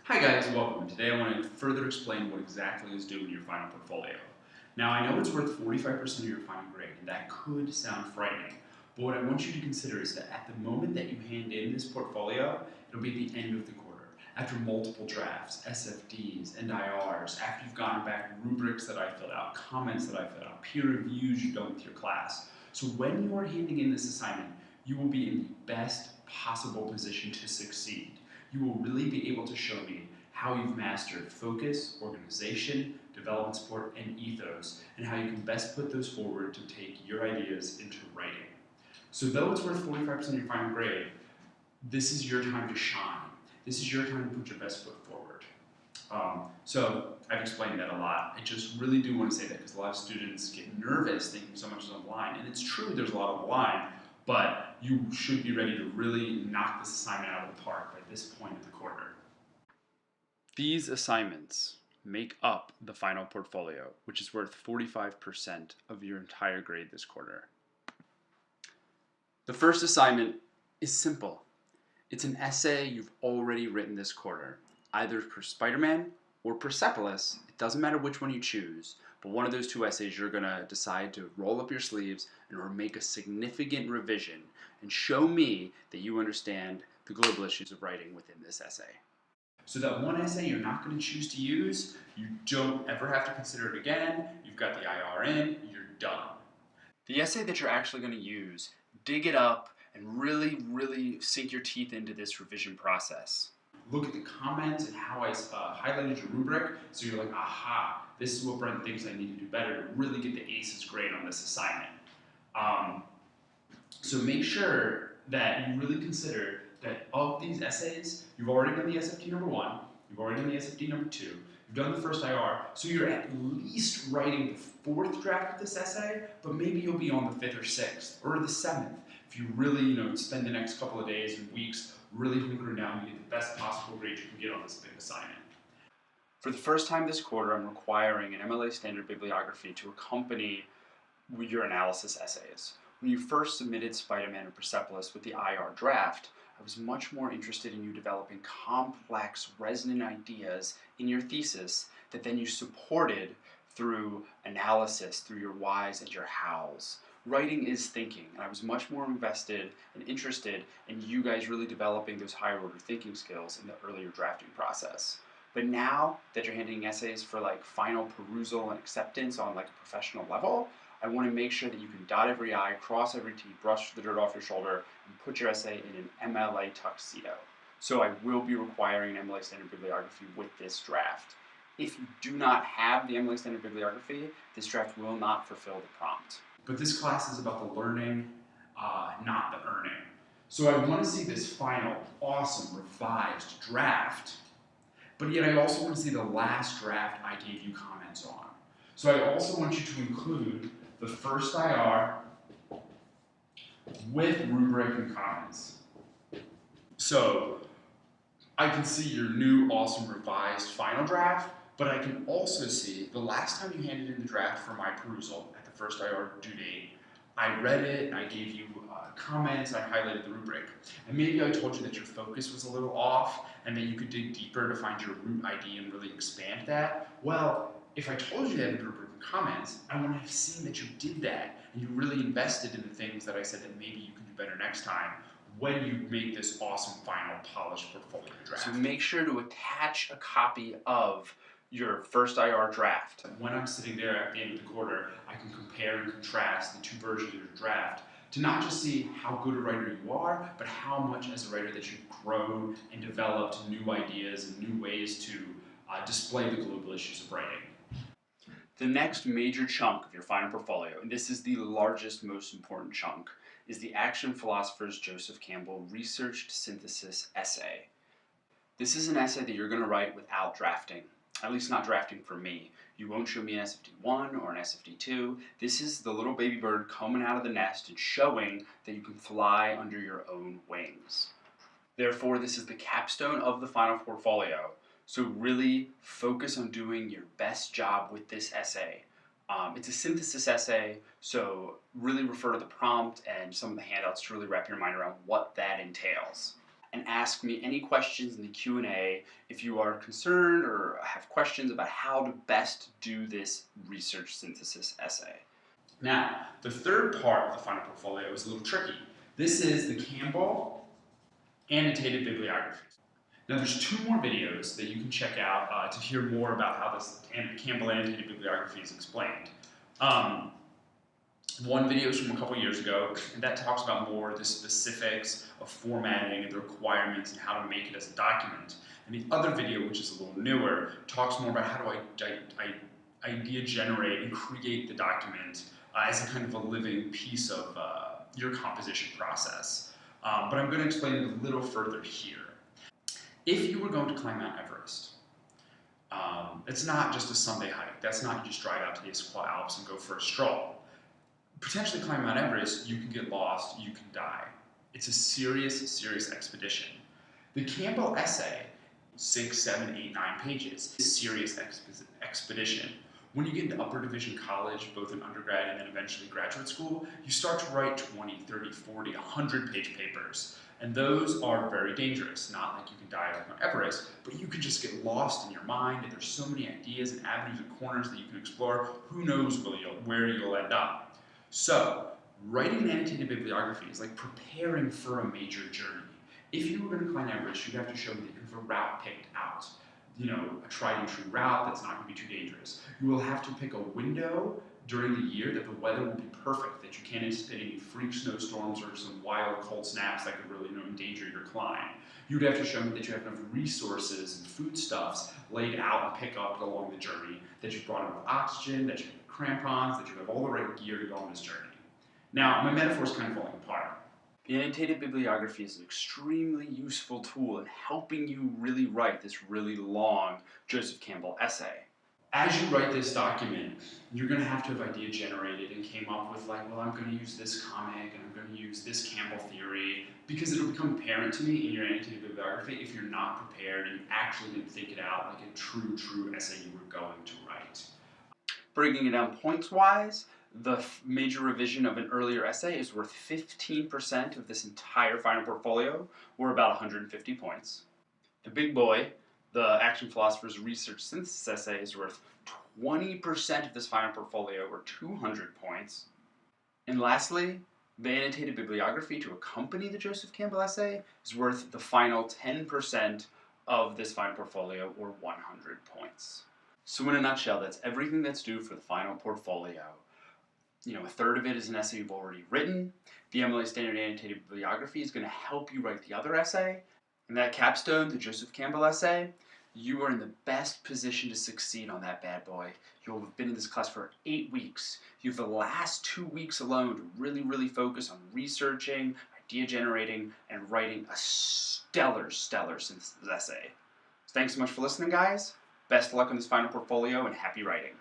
Hi guys, welcome. Today I want to further explain what exactly is due in your final portfolio. Now I know it's worth 45% of your final grade, and that could sound frightening, but what I want you to consider is that at the moment that you hand in this portfolio, it'll be the end of the quarter. After multiple drafts, SFDs, NIRs, after you've gotten back rubrics that I filled out, comments that I filled out, peer reviews you've done with your class. So when you are handing in this assignment, you will be in the best possible position to succeed. You will really be able to show me how you've mastered focus, organization, development support, and ethos, and how you can best put those forward to take your ideas into writing. So though it's worth 45% of your final grade, this is your time to shine. This is your time to put your best foot forward. So I've explained that a lot. I just really do want to say that because a lot of students get nervous thinking so much is on the line, and it's true there's a lot on the line, but you should be ready to really knock this assignment out of the park by this point of the quarter. These assignments make up the final portfolio, which is worth 45% of your entire grade this quarter. The first assignment is simple. It's an essay you've already written this quarter, either for Spider-Man or Persepolis. It doesn't matter which one you choose, but one of those two essays you're going to decide to roll up your sleeves and make a significant revision and show me that you understand the global issues of writing within this essay. So that one essay you're not going to choose to use, you don't ever have to consider it again, you've got the IR in, you're done. The essay that you're actually going to use, dig it up and really sink your teeth into this revision process. Look at the comments and how I highlighted your rubric, so you're like, aha, this is what Brent thinks I need to do better to really get the ACES grade on this assignment. So make sure that you really consider that of these essays, you've already done the SFT number 1, you've already done the SFT number 2, you've done the first IR, so you're at least writing the 4th draft of this essay, but maybe you'll be on the 5th or 6th, or the 7th, if you really spend the next couple of days and weeks really hunkering down to get the best possible grade you can get on this big assignment. For the first time this quarter, I'm requiring an MLA standard bibliography to accompany your analysis essays. When you first submitted Spider-Man and Persepolis with the IR draft, I was much more interested in you developing complex, resonant ideas in your thesis that then you supported through analysis, through your whys and your hows. Writing is thinking, and I was much more invested and interested in you guys really developing those higher order thinking skills in the earlier drafting process. But now that you're handing essays for final perusal and acceptance on a professional level, I want to make sure that you can dot every I, cross every T, brush the dirt off your shoulder, and put your essay in an MLA tuxedo. So I will be requiring an MLA standard bibliography with this draft. If you do not have the MLA standard bibliography, this draft will not fulfill the prompt. But this class is about the learning, not the earning. So I want to see this final, awesome, revised draft, but yet I also want to see the last draft I gave you comments on. So I also want you to include the first IR with rubric and comments. So I can see your new awesome revised final draft, but I can also see the last time you handed in the draft for my perusal at the first IR due date, I read it and I gave you comments, I highlighted the rubric. And maybe I told you that your focus was a little off and that you could dig deeper to find your root idea and really expand that. Well, if I told you that in the rubric and comments, I want to have seen that you did that and you really invested in the things that I said that maybe you can do better next time when you make this awesome final polished portfolio draft. So make sure to attach a copy of your first IR draft. When I'm sitting there at the end of the quarter, I can compare and contrast the two versions of your draft to not just see how good a writer you are, but how much as a writer that you've grown and developed new ideas and new ways to display the global issues of writing. The next major chunk of your final portfolio, and this is the largest, most important chunk, is the Action Philosophers Joseph Campbell Researched Synthesis Essay. This is an essay that you're going to write without drafting, at least not drafting for me. You won't show me an SFT1 or an SFT2. This is the little baby bird coming out of the nest and showing that you can fly under your own wings. Therefore, this is the capstone of the final portfolio. So really focus on doing your best job with this essay. It's a synthesis essay, so really refer to the prompt and some of the handouts to really wrap your mind around what that entails. and ask me any questions in the Q&A if you are concerned or have questions about how to best do this research synthesis essay. Now, the third part of the final portfolio is a little tricky. This is the Campbell annotated bibliography. Now, there's 2 more videos that you can check out to hear more about how this Campbell annotated bibliography is explained. One video is from a couple years ago, and that talks about more the specifics of formatting and the requirements and how to make it as a document. And the other video, which is a little newer, talks more about how to idea generate and create the document as a kind of a living piece of your composition process. But I'm going to explain it a little further here. If you were going to climb Mount Everest, it's not just a Sunday hike. That's not you just drive out to the Esquipulas Alps and go for a stroll. Potentially climb Mount Everest, you can get lost, you can die. It's a serious, serious expedition. The Campbell essay, 6, 7, 8, 9 pages, is a serious expedition. When you get into upper division college, both in undergrad and then eventually graduate school, you start to write 20, 30, 40, 100-page papers. And those are very dangerous. Not like you can die like Mount Everest, but you can just get lost in your mind, and there's so many ideas and avenues and corners that you can explore. Who knows where you'll end up. So, writing an annotated bibliography is like preparing for a major journey. If you were going to climb Everest, you'd have to show me that you have a route picked out. You know, a tried and true route that's not going to be too dangerous. You will have to pick a window during the year that the weather will be perfect, that you can't anticipate any freak snowstorms or some wild cold snaps that could really endanger your climb. You'd have to show me that you have enough resources and foodstuffs laid out and pick up along the journey, that you've brought enough oxygen, that you have crampons, that you have all the right gear to go on this journey. Now, my metaphor is kind of falling apart. The annotated bibliography is an extremely useful tool in helping you really write this really long Joseph Campbell essay. As you write this document, you're going to have idea generated and came up with like, well, I'm going to use this comic and I'm going to use this Campbell theory, because it'll become apparent to me in your annotated bibliography if you're not prepared and you actually didn't think it out like a true essay you were going to write. Breaking it down points-wise, the major revision of an earlier essay is worth 15% of this entire final portfolio, or about 150 points. The big boy, the Action Philosopher's Research Synthesis essay, is worth 20% of this final portfolio, or 200 points. And lastly, the annotated bibliography to accompany the Joseph Campbell essay is worth the final 10% of this final portfolio, or 100 points. So in a nutshell, that's everything that's due for the final portfolio. You know, a third of it is an essay you've already written. The MLA Standard Annotated Bibliography is going to help you write the other essay. And that capstone, the Joseph Campbell essay, you are in the best position to succeed on that bad boy. You'll have been in this class for 8 weeks. You have the last 2 weeks alone to really focus on researching, idea generating, and writing a stellar synthesis essay. So thanks so much for listening, guys. Best of luck on this final portfolio, and happy writing.